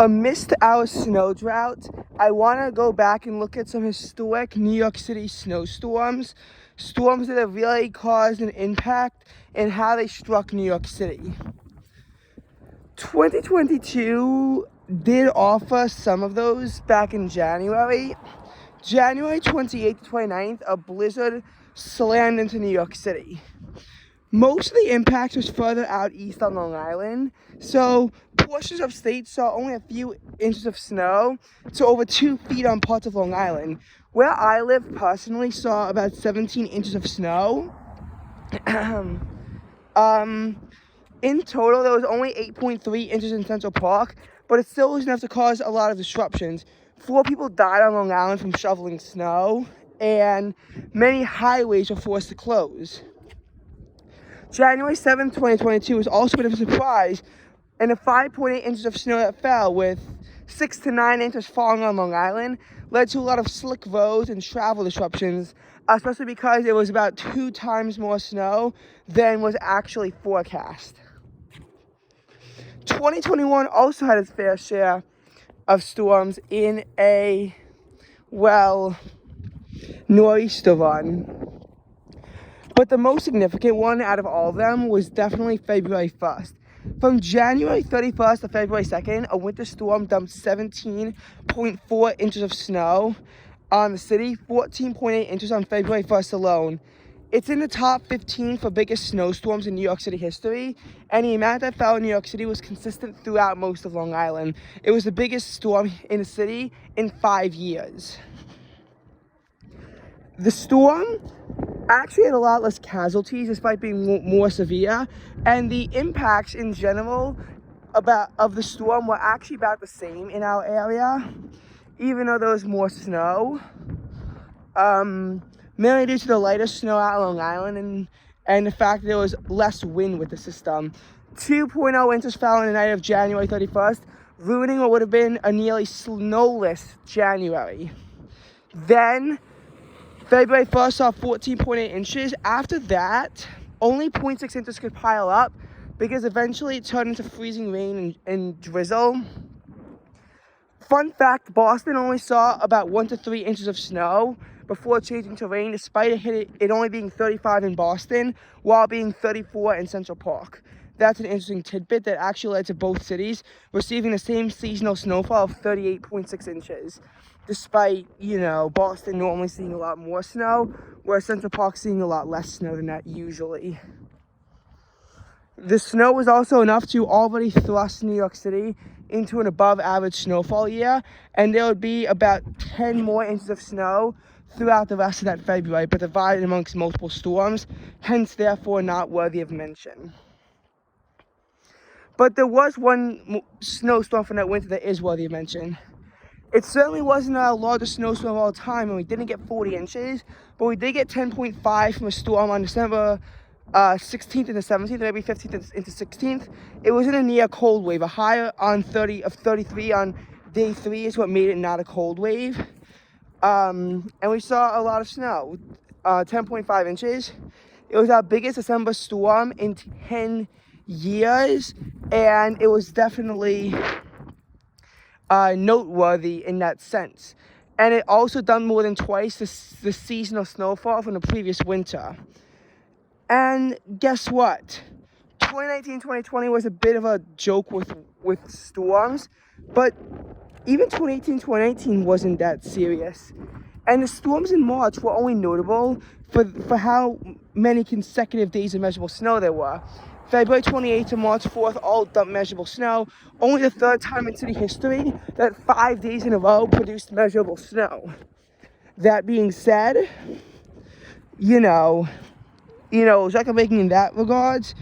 Amidst our snow drought, I want to go back and look at some historic New York City snowstorms, storms that have really caused an impact in how they struck New York City. 2022 did offer some of those back in January. January 28th to 29th, a blizzard slammed into New York City. Most of the impact was further out east on Long Island, so portions of state saw only a few inches of snow to over 2 feet on parts of Long Island. Where I live personally saw about 17 inches of snow. In total, there was only 8.3 inches in Central Park, but it still was enough to cause a lot of disruptions. 4 people died on Long Island from shoveling snow, and many highways were forced to close. January 7th, 2022 was also a bit of a surprise, and the 5.8 inches of snow that fell, with 6 to 9 inches falling on Long Island, led to a lot of slick roads and travel disruptions, especially because it was about 2 times more snow than was actually forecast. 2021 also had its fair share of storms in a, nor'easter run. But the most significant one out of all of them was definitely February 1st. From January 31st to February 2nd, a winter storm dumped 17.4 inches of snow on the city, 14.8 inches on February 1st alone. It's in the top 15 for biggest snowstorms in New York City history, and the amount that fell in New York City was consistent throughout most of Long Island. It was the biggest storm in the city in 5 years. The storm actually had a lot less casualties despite being more severe, and the impacts in general of the storm were actually about the same in our area, even though there was more snow, mainly due to the lighter snow out on Long Island and the fact that there was less wind with the system. 2.0 inches fell on the night of January 31st, ruining what would have been a nearly snowless January. Then February 1st saw 14.8 inches. After that, only 0.6 inches could pile up because eventually it turned into freezing rain and drizzle. Fun fact, Boston only saw about 1 to 3 inches of snow before changing to rain, despite it only being 35 in Boston while being 34 in Central Park. That's an interesting tidbit that actually led to both cities receiving the same seasonal snowfall of 38.6 inches. Despite, Boston normally seeing a lot more snow, whereas Central Park seeing a lot less snow than that usually. The snow was also enough to already thrust New York City into an above average snowfall year, and there would be about 10 more inches of snow throughout the rest of that February, but divided amongst multiple storms, hence therefore not worthy of mention. But there was one snowstorm from that winter that is worthy of mention. It certainly wasn't our largest snowstorm of all time, and we didn't get 40 inches, but we did get 10.5 from a storm on December 16th into 17th, maybe 15th into 16th. It was in a near cold wave. A high on 33 on day 3 is what made it not a cold wave. And we saw a lot of snow, 10.5 inches. It was our biggest December storm in 10 years, and it was definitely noteworthy in that sense. And it also done more than twice the seasonal snowfall from the previous winter. And guess what? 2019-2020 was a bit of a joke with storms, but even 2018-2019 wasn't that serious. And the storms in March were only notable for how many consecutive days of measurable snow there were. February 28th to March 4th all dumped measurable snow, only the third time in city history that 5 days in a row produced measurable snow. That being said, it was record-breaking in that regards,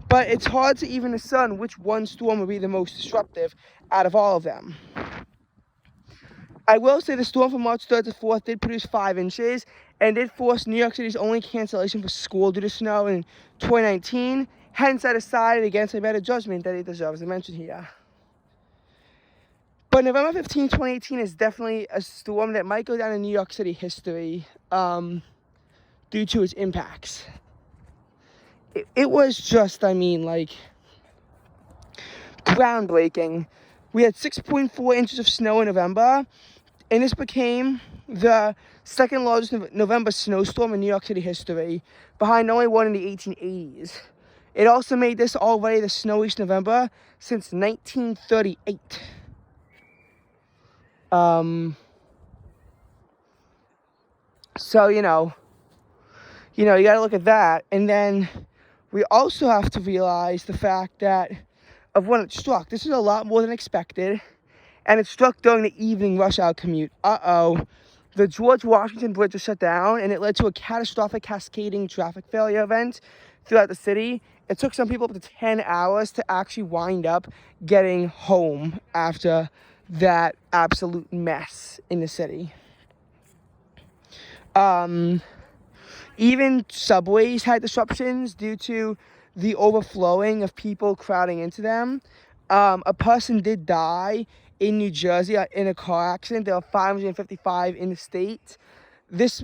but it's hard to even discern which one storm would be the most disruptive out of all of them. I will say the storm from March 3rd to 4th did produce 5 inches and did force New York City's only cancellation for school due to snow in 2019. Hence, I decided against a better judgment that it deserves a mention here. But November 15, 2018 is definitely a storm that might go down in New York City history due to its impacts. It was just, groundbreaking. We had 6.4 inches of snow in November, and this became the second largest November snowstorm in New York City history, behind only one in the 1880s. It also made this already the snowiest November since 1938. So, you got to look at that. And then we also have to realize the fact that of when it struck. This is a lot more than expected. And it struck during the evening rush hour commute. The George Washington Bridge was shut down, and it led to a catastrophic cascading traffic failure event throughout the city. It took some people up to 10 hours to actually wind up getting home after that absolute mess in the city. Even subways had disruptions due to the overflowing of people crowding into them. A person did die in New Jersey in a car accident. There were 555 in the state. This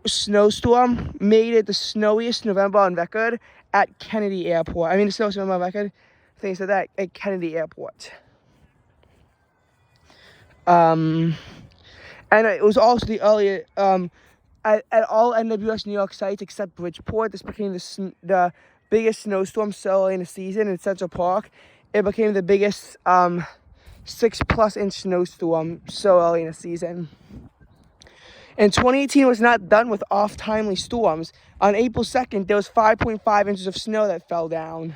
snowstorm made it the snowiest November on record at Kennedy Airport. The snowiest November on record, I think I said that, at Kennedy Airport. And it was also the earlier, at all NWS New York sites except Bridgeport, this became the biggest snowstorm so early in the season in Central Park. It became the biggest 6+ inch snowstorm so early in the season. And 2018 was not done with off-timely storms. On April 2nd, there was 5.5 inches of snow that fell down.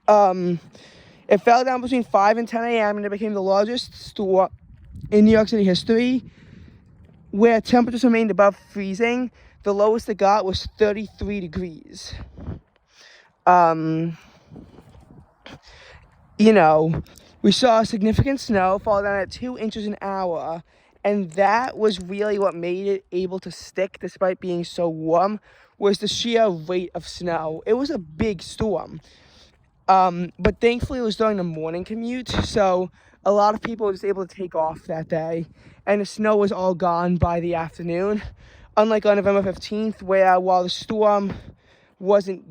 It fell down between 5 and 10 a.m. and it became the largest storm in New York City history, where temperatures remained above freezing. The lowest it got was 33 degrees. We saw significant snow fall down at 2 inches an hour, and that was really what made it able to stick despite being so warm, was the sheer rate of snow. It was a big storm, but thankfully it was during the morning commute, so a lot of people were just able to take off that day, and the snow was all gone by the afternoon, unlike on November 15th, where while the storm wasn't,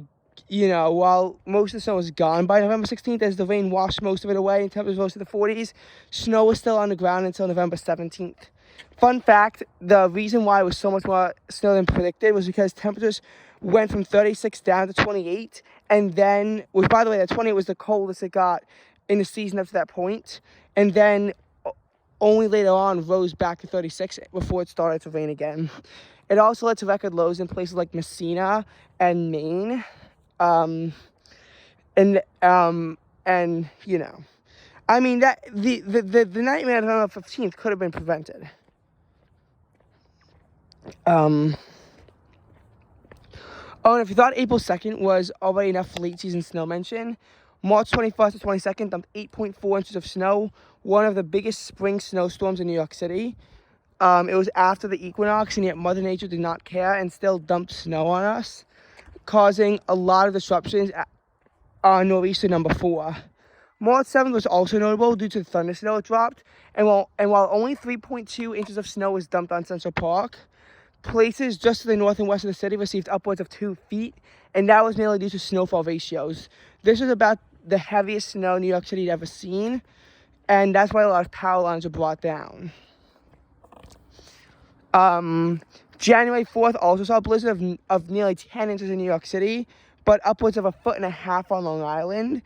while most of the snow was gone by November 16th, as the rain washed most of it away and temperatures rose to the 40s, snow was still on the ground until November 17th. Fun fact, the reason why it was so much more snow than predicted was because temperatures went from 36 down to 28, and then, which by the way, that 28 was the coldest it got in the season up to that point, and then only later on rose back to 36 before it started to rain again. It also led to record lows in places like Messina and Maine. That the nightmare of November 15th could have been prevented. And if you thought April 2nd was already enough for late season snow mention, March 21st to 22nd dumped 8.4 inches of snow, one of the biggest spring snowstorms in New York City. It was after the equinox, and yet Mother Nature did not care and still dumped snow on us, causing a lot of disruptions on nor'easter number 4. March 7th was also notable due to the thunder snow it dropped, and while only 3.2 inches of snow was dumped on Central Park, places just to the north and west of the city received upwards of 2 feet, and that was mainly due to snowfall ratios. This was about the heaviest snow New York City had ever seen, and that's why a lot of power lines were brought down. January 4th also saw a blizzard of nearly 10 inches in New York City, but upwards of 1.5 feet on Long Island.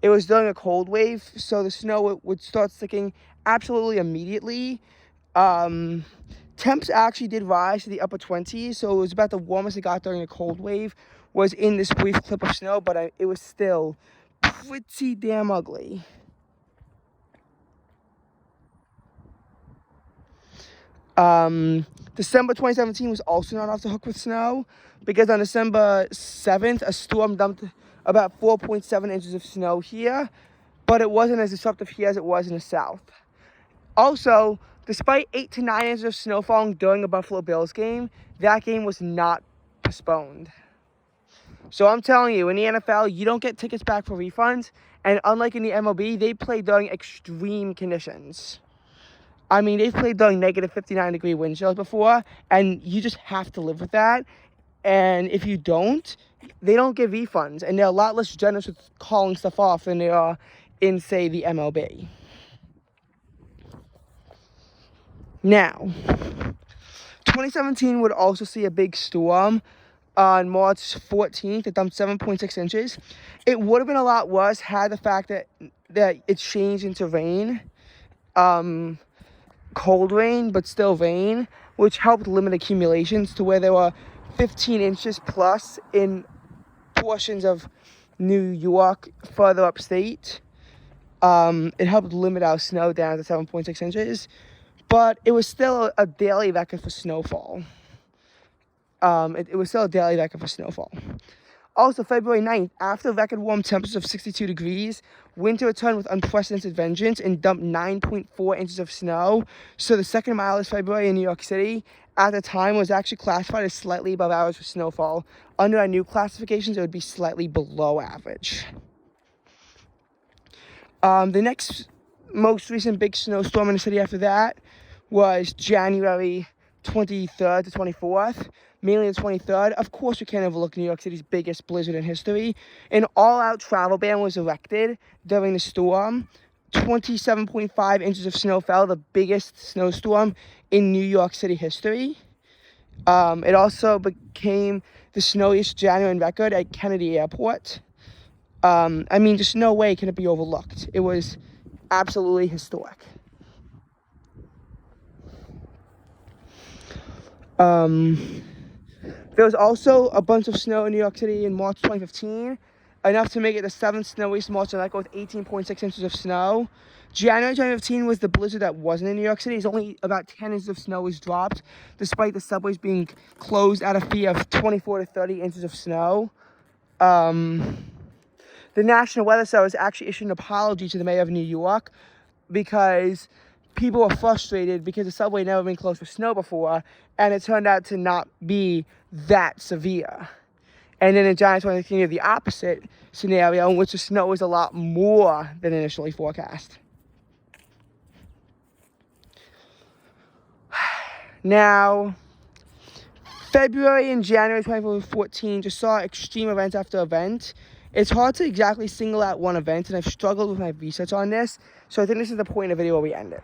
It was during a cold wave, so the snow would start sticking absolutely immediately. Temps actually did rise to the upper 20s, so it was about the warmest it got during a cold wave was in this brief clip of snow, but it was still pretty damn ugly. December 2017 was also not off the hook with snow, because on December 7th, a storm dumped about 4.7 inches of snow here, but it wasn't as disruptive here as it was in the south. Also, despite 8 to 9 inches of snow falling during a Buffalo Bills game, that game was not postponed. So I'm telling you, in the NFL, you don't get tickets back for refunds, and unlike in the MLB, they play during extreme conditions. They've played during negative 59-degree wind chills before, and you just have to live with that. And if you don't, they don't give refunds, and they're a lot less generous with calling stuff off than they are in, say, the MLB. Now, 2017 would also see a big storm on March 14th. It dumped 7.6 inches. It would have been a lot worse had the fact that it changed into rain. Cold rain, but still rain, which helped limit accumulations to where there were 15 inches plus in portions of New York further upstate. It helped limit our snow down to 7.6 inches, but it was still a daily record for snowfall. It was still a daily record for snowfall. Also, February 9th, after record warm temperatures of 62 degrees, winter returned with unprecedented vengeance and dumped 9.4 inches of snow. So the second mildest February in New York City at the time was actually classified as slightly above average for snowfall. Under our new classifications, it would be slightly below average. The next most recent big snowstorm in the city after that was January 23rd to 24th. Mainly the 23rd. Of course, we can't overlook New York City's biggest blizzard in history. An all-out travel ban was erected during the storm. 27.5 inches of snow fell, the biggest snowstorm in New York City history. It also became the snowiest January on record at Kennedy Airport. Just no way can it be overlooked. It was absolutely historic. There was also a bunch of snow in New York City in March 2015, enough to make it the 7th snowiest March on record with 18.6 inches of snow. January 2015 was the blizzard that wasn't in New York City. It's only about 10 inches of snow was dropped, despite the subways being closed out of fear of 24 to 30 inches of snow. The National Weather Service actually issued an apology to the mayor of New York because people were frustrated because the subway had never been closed for snow before, and it turned out to not be that severe. And then in January 2015, you have the opposite scenario in which the snow was a lot more than initially forecast. Now, February and January 2014 just saw extreme event after event. It's hard to exactly single out one event, and I've struggled with my research on this, so I think this is the point of the video where we end it.